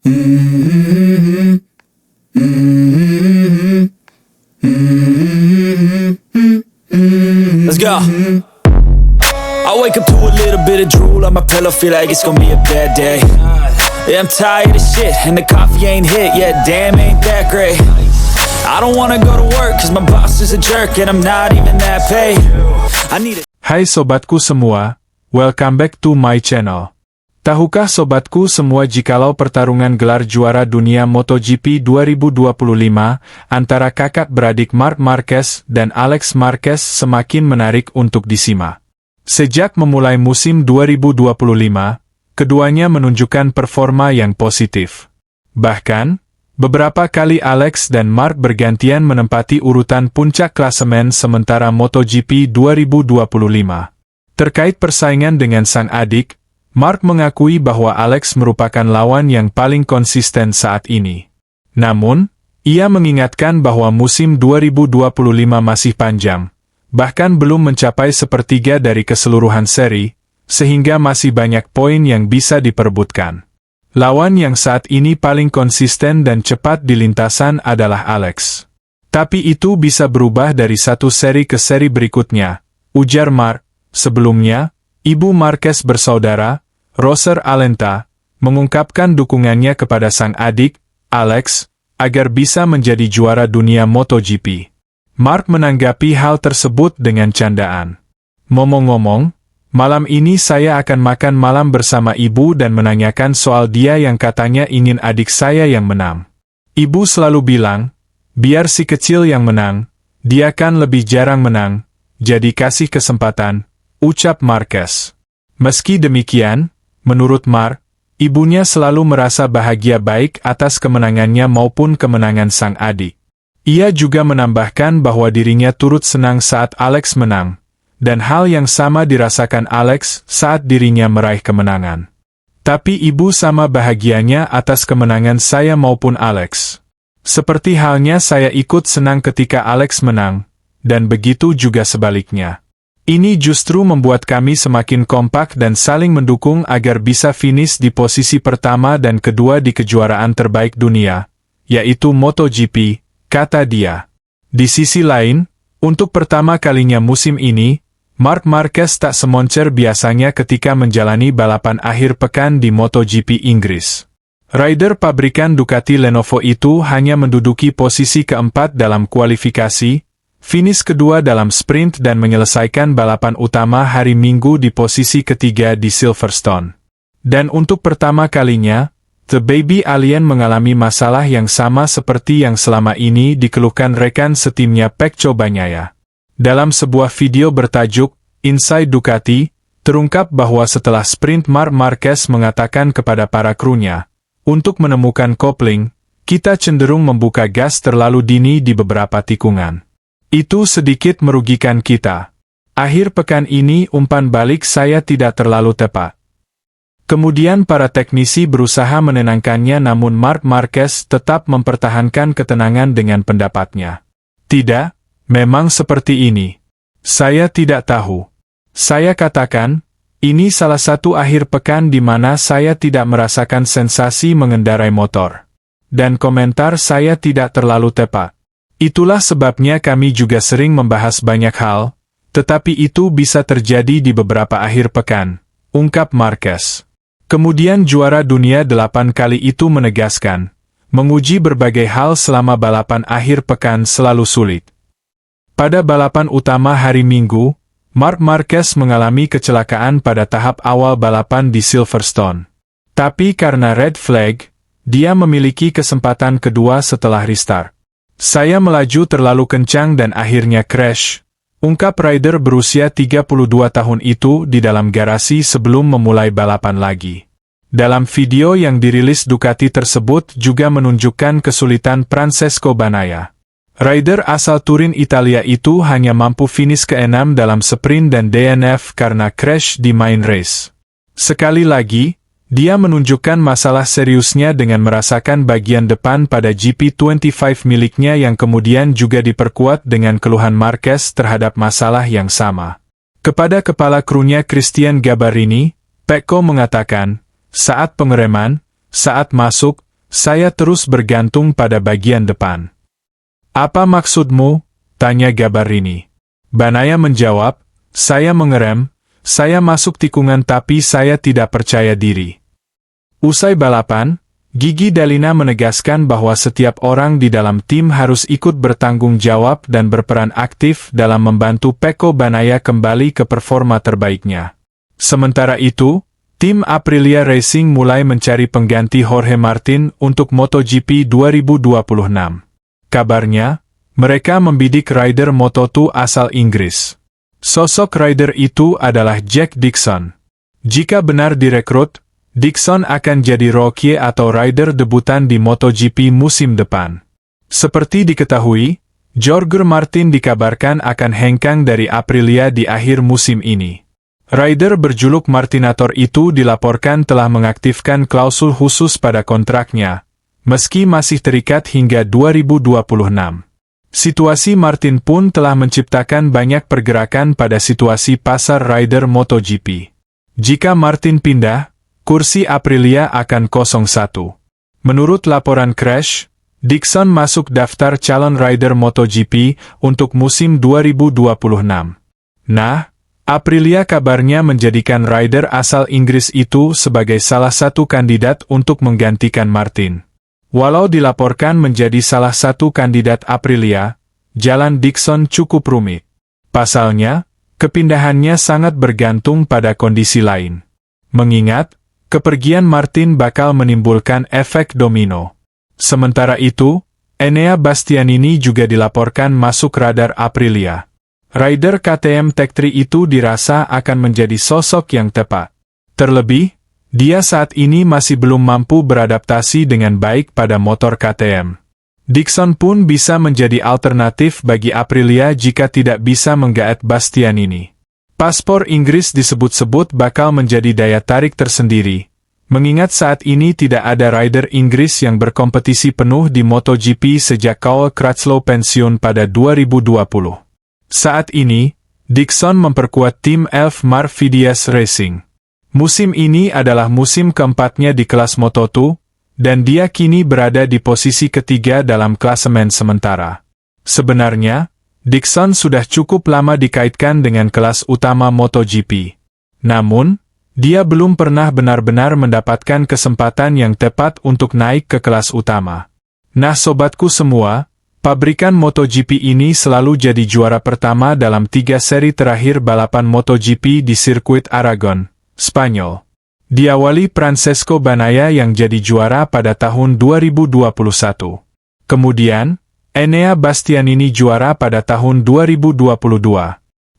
Let's go. I wake up to a little bit of drool on my pillow, feel like it's gonna be a bad day. Yeah, I'm tired of shit, and the coffee ain't hit yet, damn, ain't that great. I don't wanna go to work, cause my boss is a jerk, and I'm not even that paid. I need it. Hai sobatku semua, welcome back to my channel. Tahukah sobatku semua jikalau pertarungan gelar juara dunia MotoGP 2025 antara kakak beradik Marc Marquez dan Alex Marquez semakin menarik untuk disimak. Sejak memulai musim 2025, keduanya menunjukkan performa yang positif. Bahkan, beberapa kali Alex dan Marc bergantian menempati urutan puncak klasemen sementara MotoGP 2025. Terkait persaingan dengan sang adik, Marc mengakui bahwa Alex merupakan lawan yang paling konsisten saat ini. Namun, ia mengingatkan bahwa musim 2025 masih panjang, bahkan belum mencapai sepertiga dari keseluruhan seri, sehingga masih banyak poin yang bisa diperebutkan. Lawan yang saat ini paling konsisten dan cepat di lintasan adalah Alex. Tapi itu bisa berubah dari satu seri ke seri berikutnya, ujar Marc. Sebelumnya, ibu Marquez bersaudara, Roser Alenta, mengungkapkan dukungannya kepada sang adik, Alex, agar bisa menjadi juara dunia MotoGP. Marc menanggapi hal tersebut dengan candaan. Ngomong-ngomong, malam ini saya akan makan malam bersama ibu dan menanyakan soal dia yang katanya ingin adik saya yang menang. Ibu selalu bilang, biar si kecil yang menang, dia kan lebih jarang menang, jadi kasih kesempatan, ucap Marquez. Meski demikian, menurut Marc, ibunya selalu merasa bahagia baik atas kemenangannya maupun kemenangan sang adik. Ia juga menambahkan bahwa dirinya turut senang saat Alex menang, dan hal yang sama dirasakan Alex saat dirinya meraih kemenangan. Tapi ibu sama bahagianya atas kemenangan saya maupun Alex. Seperti halnya saya ikut senang ketika Alex menang, dan begitu juga sebaliknya. Ini justru membuat kami semakin kompak dan saling mendukung agar bisa finish di posisi pertama dan kedua di kejuaraan terbaik dunia, yaitu MotoGP, kata dia. Di sisi lain, untuk pertama kalinya musim ini, Marc Marquez tak semoncer biasanya ketika menjalani balapan akhir pekan di MotoGP Inggris. Rider pabrikan Ducati Lenovo itu hanya menduduki posisi keempat dalam kualifikasi, finish kedua dalam sprint dan menyelesaikan balapan utama hari Minggu di posisi ketiga di Silverstone. Dan untuk pertama kalinya, The Baby Alien mengalami masalah yang sama seperti yang selama ini dikeluhkan rekan setimnya Pecco Bagnaia. Dalam sebuah video bertajuk Inside Ducati, terungkap bahwa setelah sprint Marc Marquez mengatakan kepada para krunya, untuk menemukan kopling, kita cenderung membuka gas terlalu dini di beberapa tikungan. Itu sedikit merugikan kita. Akhir pekan ini umpan balik saya tidak terlalu tepat. Kemudian para teknisi berusaha menenangkannya namun Marc Marquez tetap mempertahankan ketenangan dengan pendapatnya. Tidak, memang seperti ini. Saya tidak tahu. Saya katakan, ini salah satu akhir pekan di mana saya tidak merasakan sensasi mengendarai motor. Dan komentar saya tidak terlalu tepat. Itulah sebabnya kami juga sering membahas banyak hal, tetapi itu bisa terjadi di beberapa akhir pekan, ungkap Marquez. Kemudian juara dunia 8 kali itu menegaskan, menguji berbagai hal selama balapan akhir pekan selalu sulit. Pada balapan utama hari Minggu, Marc Marquez mengalami kecelakaan pada tahap awal balapan di Silverstone. Tapi karena red flag, dia memiliki kesempatan kedua setelah restart. Saya melaju terlalu kencang dan akhirnya crash, ungkap rider berusia 32 tahun itu di dalam garasi sebelum memulai balapan lagi. Dalam video yang dirilis Ducati tersebut juga menunjukkan kesulitan Francesco Bagnaia. Rider asal Turin Italia itu hanya mampu finish ke-6 dalam sprint dan DNF karena crash di main race. Sekali lagi, dia menunjukkan masalah seriusnya dengan merasakan bagian depan pada GP25 miliknya yang kemudian juga diperkuat dengan keluhan Marquez terhadap masalah yang sama. Kepada kepala krunya Christian Gabarini, Pecco mengatakan, saat pengereman, saat masuk, saya terus bergantung pada bagian depan. Apa maksudmu? Tanya Gabarini. Banaya menjawab, saya mengerem, saya masuk tikungan tapi saya tidak percaya diri. Usai balapan, Gigi Dalina menegaskan bahwa setiap orang di dalam tim harus ikut bertanggung jawab dan berperan aktif dalam membantu Pecco Banaya kembali ke performa terbaiknya. Sementara itu, tim Aprilia Racing mulai mencari pengganti Jorge Martin untuk MotoGP 2026. Kabarnya, mereka membidik rider Moto2 asal Inggris. Sosok rider itu adalah Jack Dixon. Jika benar direkrut, Dixon akan jadi rookie atau rider debutan di MotoGP musim depan. Seperti diketahui, Jorge Martin dikabarkan akan hengkang dari Aprilia di akhir musim ini. Rider berjuluk Martinator itu dilaporkan telah mengaktifkan klausul khusus pada kontraknya, meski masih terikat hingga 2026. Situasi Martin pun telah menciptakan banyak pergerakan pada situasi pasar rider MotoGP. Jika Martin pindah, kursi Aprilia akan 01. Menurut laporan Crash, Dixon masuk daftar calon rider MotoGP untuk musim 2026. Nah, Aprilia kabarnya menjadikan rider asal Inggris itu sebagai salah satu kandidat untuk menggantikan Martin. Walau dilaporkan menjadi salah satu kandidat Aprilia, jalan Dixon cukup rumit. Pasalnya, kepindahannya sangat bergantung pada kondisi lain. Mengingat, kepergian Martin bakal menimbulkan efek domino. Sementara itu, Enea Bastianini juga dilaporkan masuk radar Aprilia. Rider KTM Tech3 itu dirasa akan menjadi sosok yang tepat. Terlebih, dia saat ini masih belum mampu beradaptasi dengan baik pada motor KTM. Dixon pun bisa menjadi alternatif bagi Aprilia jika tidak bisa menggaet Bastianini. Paspor Inggris disebut-sebut bakal menjadi daya tarik tersendiri, mengingat saat ini tidak ada rider Inggris yang berkompetisi penuh di MotoGP sejak Cole Crutchlow pensiun pada 2020. Saat ini, Dixon memperkuat tim Elf Marfidias Racing. Musim ini adalah musim keempatnya di kelas Moto2, dan dia kini berada di posisi ketiga dalam klasemen sementara. Sebenarnya, Dixon sudah cukup lama dikaitkan dengan kelas utama MotoGP. Namun, dia belum pernah benar-benar mendapatkan kesempatan yang tepat untuk naik ke kelas utama. Nah sobatku semua, pabrikan MotoGP ini selalu jadi juara pertama dalam 3 seri terakhir balapan MotoGP di sirkuit Aragon, Spanyol. Diawali Francesco Banaya yang jadi juara pada tahun 2021. Kemudian, Enea Bastianini juara pada tahun 2022.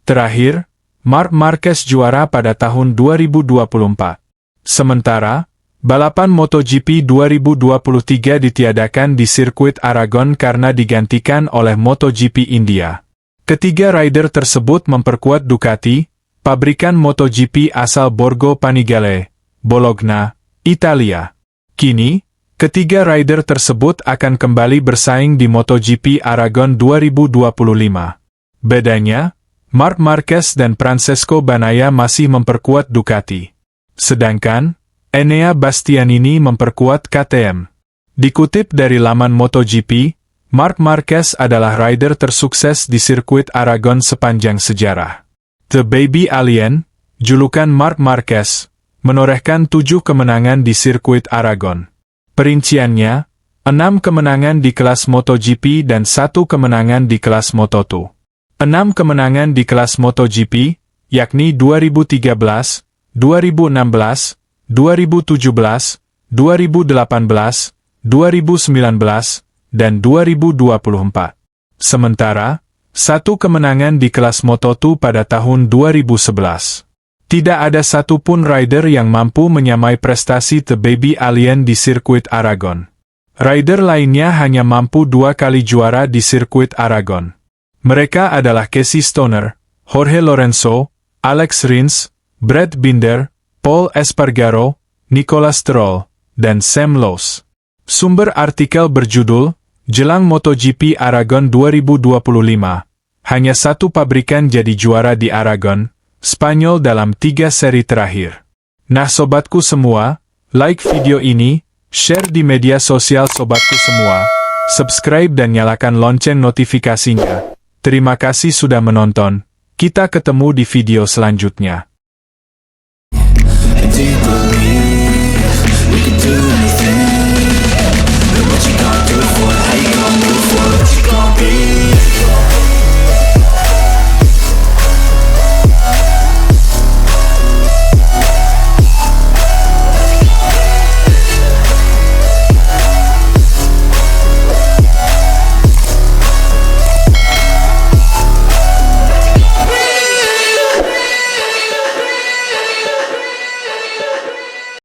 Terakhir, Marc Marquez juara pada tahun 2024. Sementara, balapan MotoGP 2023 ditiadakan di sirkuit Aragon karena digantikan oleh MotoGP India. Ketiga rider tersebut memperkuat Ducati, pabrikan MotoGP asal Borgo Panigale, Bologna, Italia. Kini, ketiga rider tersebut akan kembali bersaing di MotoGP Aragon 2025. Bedanya, Marc Marquez dan Francesco Banaya masih memperkuat Ducati. Sedangkan, Enea Bastianini memperkuat KTM. Dikutip dari laman MotoGP, Marc Marquez adalah rider tersukses di sirkuit Aragon sepanjang sejarah. The Baby Alien, julukan Marc Marquez, menorehkan 7 kemenangan di sirkuit Aragon. Perinciannya, 6 kemenangan di kelas MotoGP dan 1 kemenangan di kelas Moto2. 6 kemenangan di kelas MotoGP, yakni 2013, 2016, 2017, 2018, 2019, dan 2024. Sementara, 1 kemenangan di kelas Moto2 pada tahun 2011. Tidak ada satupun rider yang mampu menyamai prestasi The Baby Alien di sirkuit Aragon. Rider lainnya hanya mampu 2 kali juara di sirkuit Aragon. Mereka adalah Casey Stoner, Jorge Lorenzo, Alex Rins, Brad Binder, Paul Espargaro, Nicolas Stroll, dan Sam Lowe. Sumber artikel berjudul, Jelang MotoGP Aragon 2025. Hanya 1 pabrikan jadi juara di Aragon, Spanyol dalam 3 seri terakhir. Nah sobatku semua, like video ini, share di media sosial sobatku semua, subscribe dan nyalakan lonceng notifikasinya. Terima kasih sudah menonton. Kita ketemu di video selanjutnya. Do you believe we can do anything? What you gonna do for it? How you gonna move for it? What you gonna be?